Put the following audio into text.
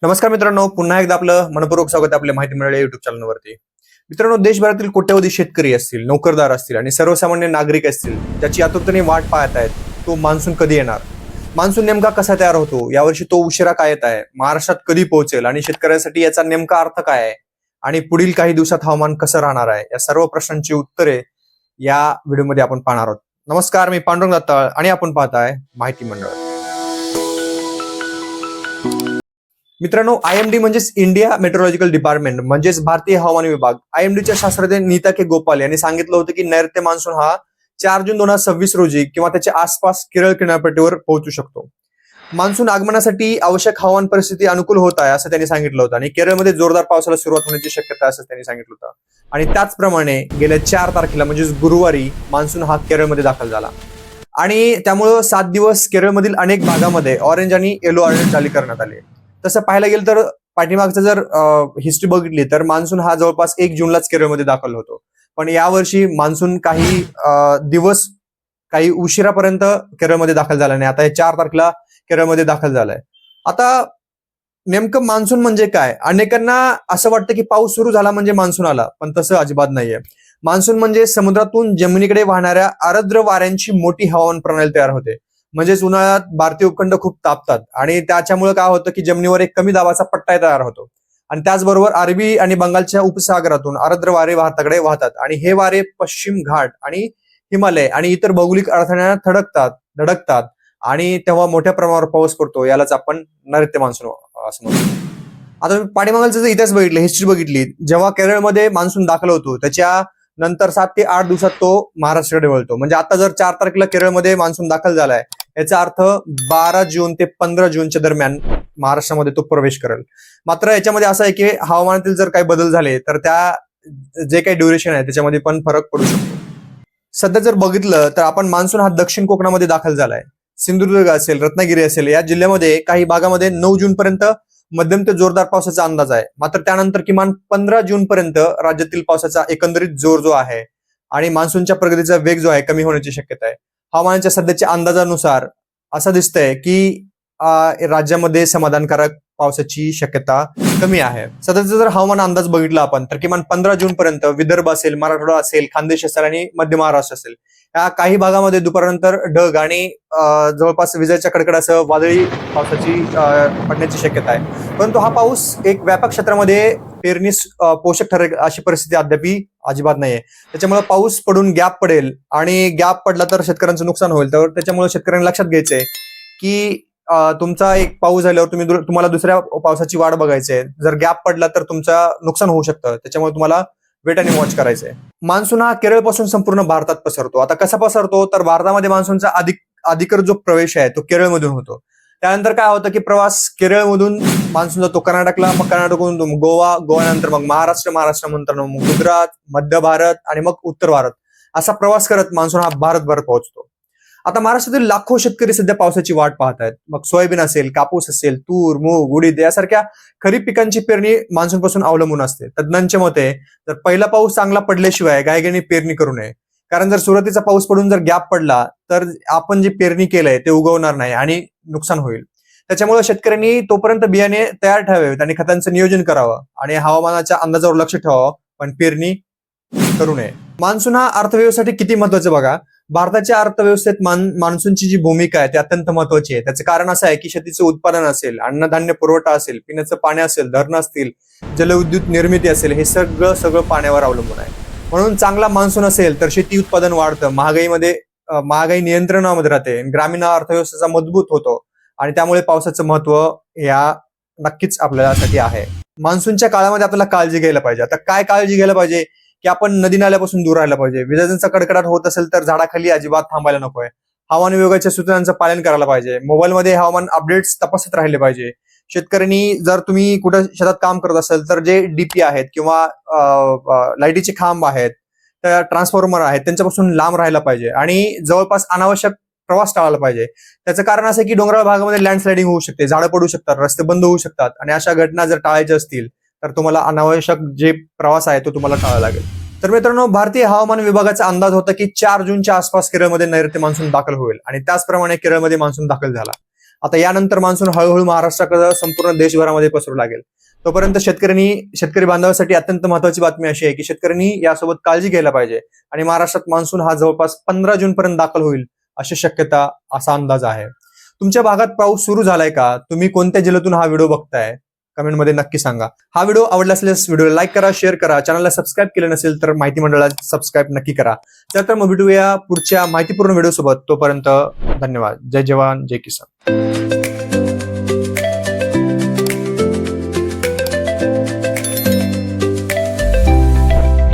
नमस्कार मित्रांनो, पुन्हा एकदा आपलं मनपूर्वक स्वागत आहे आपल्या माहिती मिळालेल्या युट्यूब चॅनलवरती. मित्रांनो, देशभरातील कोट्यवधी शेतकरी असतील, नोकरदार असतील आणि सर्वसामान्य नागरिक असतील, ज्याची आतुरतेने वाट पाहत आहेत तो मान्सून कधी येणार, मान्सून नेमका कसा तयार होतो, यावर्षी तो उशिरा का येत आहे, महाराष्ट्रात कधी पोहोचेल आणि शेतकऱ्यांसाठी याचा नेमका अर्थ काय आहे आणि पुढील काही दिवसात हवामान कसं राहणार आहे, या सर्व प्रश्नांची उत्तरे या व्हिडिओमध्ये आपण पाहणार आहोत. नमस्कार, मी पांडुरंग दत्ताळ आणि आपण पाहताय माहिती मंडळ. मित्रांनो, आयएमडी म्हणजेच इंडिया मेट्रोलॉजिकल डिपार्टमेंट म्हणजेच भारतीय हवामान विभाग, आयएमडीच्या शास्त्रज्ञ नीता के गोपाल यांनी सांगितलं होतं की नैऋत्य मान्सून हा 4 जून 2026 रोजी किंवा त्याच्या आसपास केरळ किनारपट्टीवर पोहोचू शकतो. मान्सून आगमनासाठी आवश्यक हवामान परिस्थिती अनुकूल होत आहे असं त्यांनी सांगितलं होतं आणि केरळमध्ये जोरदार पावसाला सुरुवात होण्याची शक्यता आहे असं त्यांनी सांगितलं होतं. आणि त्याचप्रमाणे गेल्या 4 तारखेला म्हणजेच गुरुवारी मान्सून हा केरळमध्ये दाखल झाला आणि त्यामुळं 7 दिवस केरळमधील अनेक भागामध्ये ऑरेंज आणि येलो अलर्ट जारी करण्यात आले. तसं पाहायला गेलं तर पाठीमागचं जर हिस्ट्री बघितली तर मान्सून हा जवळपास 1 जूनलाच केरळमध्ये दाखल होतो, पण यावर्षी मान्सून काही दिवस काही उशिरापर्यंत केरळमध्ये दाखल झाला नाही. आता हे 4 तारखेला केरळमध्ये दाखल झालाय. आता नेमकं मान्सून म्हणजे काय? अनेकांना असं वाटतं की पाऊस सुरू झाला म्हणजे मान्सून आला, पण तसं अजिबात नाहीये. मान्सून म्हणजे समुद्रातून जमिनीकडे वाहणाऱ्या आर्द्र वाऱ्यांची मोठी हवामान प्रणाली तयार होते. म्हणजेच उन्हाळ्यात भारतीय उपखंड खूप तापतात आणि त्याच्यामुळे काय होतं की जमिनीवर एक कमी दाबाचा पट्टा तयार होतो आणि त्याचबरोबर अरबी आणि बंगालच्या उपसागरातून आर्द्र वारे भारताकडे वाहतात आणि हे वारे पश्चिम घाट आणि हिमालय आणि इतर भौगोलिक अडथळ्यांना धडकतात आणि तेव्हा मोठ्या प्रमाणावर पाऊस पडतो. यालाच आपण नैऋत्य मान्सून असं म्हणतो. आता पाठीमागचा जर इतिहास बघितला, हिस्ट्री बघितली, जेव्हा केरळमध्ये मान्सून दाखल होतो त्याच्या नंतर 7 ते 8 दिवसात तो महाराष्ट्राकडे वळतो. म्हणजे आता जर 4 तारखेला केरळमध्ये मान्सून दाखल झालाय, याचा अर्थ 12 जून ते 15 जूनच्या दरम्यान महाराष्ट्रामध्ये तो प्रवेश करेल. मात्र याच्यामध्ये असं आहे की हवामानातील जर काही बदल झाले तर त्या जे काही ड्युरेशन आहे त्याच्यामध्ये पण फरक पडू शकतो. सध्या जर बघितलं तर आपण मान्सून हा दक्षिण कोकणामध्ये दाखल झालाय. सिंधुदुर्ग असेल, रत्नागिरी असेल, या जिल्ह्यामध्ये काही भागामध्ये 9 जून पर्यंत मध्यम ते जोरदार पावसाचा अंदाज आहे. मात्र त्यानंतर किमान 15 जून पर्यंत राज्यातील पावसाचा एकंदरीत जोर जो आहे आणि मान्सूनच्या प्रगतीचा वेग जो आहे कमी होण्याची शक्यता आहे. हवामानाच्या सध्याच्या अंदाजानुसार असं दिसतंय की राज्यामध्ये समाधानकारक पावसाची शक्यता कमी आहे. सध्याचा जर हवामान अंदाज बघितला आपण तर किमान 15 जून पर्यंत विदर्भ असेल, मराठवाडा असेल, खानदेश असेल आणि मध्य महाराष्ट्र असेल, या काही भागामध्ये दुपारनंतर ढग आणि जवळपास विजेच्या कडकडासह वादळी पावसाची पडण्याची शक्यता आहे. परंतु हा पाऊस एक व्यापक क्षेत्रामध्ये पेरणीस पोषक ठरेल अशी परिस्थिती अद्याप अजिबात नाहीये. त्याच्यामुळे पाऊस पडून गॅप पडेल आणि गॅप पडला तर शेतकऱ्यांचं नुकसान होईल. तर त्याच्यामुळे शेतकऱ्यांना लक्षात घ्यायचंय की तुमचा एक पाऊस झाल्यावर तुम्हाला दुसऱ्या पावसाची वाट बघायची आहे. जर गॅप पडला तर तुमचं नुकसान होऊ शकतं. त्याच्यामुळे तुम्हाला वेट आणि वॉच करायचंय. मान्सून हा केरळपासून संपूर्ण भारतात पसरतो. आता कसा पसरतो तर भारतामध्ये मान्सूनचा अधिकृत जो प्रवेश आहे तो केरळमधून होतो. त्यानंतर काय होतं की प्रवास केरळमधून मान्सून जातो कर्नाटकला, मग कर्नाटकमधून गोव्यानंतर मग महाराष्ट्रानंतर मग गुजरात, मध्य भारत आणि मग उत्तर भारत, असा प्रवास करत मान्सून हा भारतभर पोहोचतो. आता महाराष्ट्रातील लाखो शेतकरी सध्या पावसाची वाट पाहत आहेत. मग सोयाबीन असेल, कापूस असेल, तूर, मूग, उडीद यासारख्या खरीप पिकांची पेरणी मान्सून पासून अवलंबून असते. तज्ञांच्या मते तर पहिला पाऊस चांगला पडल्याशिवाय गायगेने पेरणी करू नये, कारण जर सुरुवातीचा पाऊस पडून जर गॅप पडला तर आपण जे पेरणी केलंय ते उगवणार नाही आणि नुकसान होईल. त्याच्यामुळे शेतकऱ्यांनी तोपर्यंत बियाणे तयार ठेवावेत आणि खतांचं नियोजन करावं आणि हवामानाच्या अंदाजावर लक्ष ठेवावं, पण पेरणी करू नये. मान्सून हा अर्थव्यवस्थेसाठी किती महत्वाचं बघा. भारताच्या अर्थव्यवस्थेत मान्सूनची जी भूमिका आहे ती अत्यंत महत्वाची आहे. त्याचं कारण असं आहे की शेतीचं उत्पादन असेल, अन्नधान्य पुरवठा असेल, पिण्याचं पाणी असेल, धरणं असतील, जलविद्युत निर्मिती असेल, हे सगळं पाण्यावर अवलंबून आहे. म्हणून चांगला मान्सून असेल तर शेती उत्पादन वाढतं, महागाई नियंत्रणामध्ये राहते, ग्रामीण अर्थव्यवस्थेचा मजबूत होतो आणि त्यामुळे पावसाचं महत्व या नक्कीच आपल्यासाठी आहे. मान्सूनच्या काळामध्ये आपल्याला काळजी घ्यायला पाहिजे. आता काय काळजी घ्यायला पाहिजे की आपण नदी नाल्यापासून दूर राहायला पाहिजे. विजांचा कडकडाट होत असेल तर झाडाखाली अजिबात थांबायला नकोय. हवामान विभागाच्या सूचनांचं पालन करायला पाहिजे. मोबाईलमध्ये हवामान अपडेट्स तपासत राहिले पाहिजे. शेतकऱ्यांनी जर तुम्ही कुठं शेतात काम करत असेल तर जे डीपी आहेत किंवा लाईटीचे खांब आहेत, त्या ट्रान्सफॉर्मर आहेत, त्यांच्यापासून लांब राहायला पाहिजे आणि जवळपास अनावश्यक प्रवास टाळायला पाहिजे. त्याचं कारण असं की डोंगराळ भागामध्ये लँडस्लायडिंग होऊ शकते, झाडं पडू शकतात, रस्ते बंद होऊ शकतात आणि अशा घटना जर टाळायच्या असतील तर तुम्हाला अनावश्यक जे प्रवास आहे तो तुम्हाला टाळावा लागेल. तर मित्रांनो, भारतीय हवामान विभागाचा अंदाज होता की 4 जूनच्या आसपास केरळमध्ये नैऋत्य मान्सून दाखल होईल आणि त्याचप्रमाणे केरळमध्ये मान्सून दाखल झाला. आता यानंतर मान्सून हळूहळू महाराष्ट्राकडे संपूर्ण देशभरामध्ये पसरू लागेल. तोपर्यंत शेतकरी बांधवांसाठी अत्यंत महत्वाची बातमी अशी आहे की शेतकऱ्यांनी यासोबत काळजी घ्यायला पाहिजे आणि महाराष्ट्रात मान्सून हा जवळपास 15 जून पर्यंत दाखल होईल अशी शक्यता, असा अंदाज आहे. तुमच्या भागात पाऊस सुरू झालाय का? तुम्ही कोणत्या जिल्ह्यातून हा व्हिडिओ बघताय? कमेंटमध्ये नक्की सांगा. हा व्हिडिओ आवडला असल्यास व्हिडिओला लाईक करा, शेअर करा. चॅनलला सबस्क्राईब केलं नसेल तर माहिती मंडळाला सबस्क्राईब नक्की करा. तर मग भेटूया पुढच्या माहितीपूर्ण व्हिडिओ सोबत. तोपर्यंत धन्यवाद. जय जवान, जय किसान.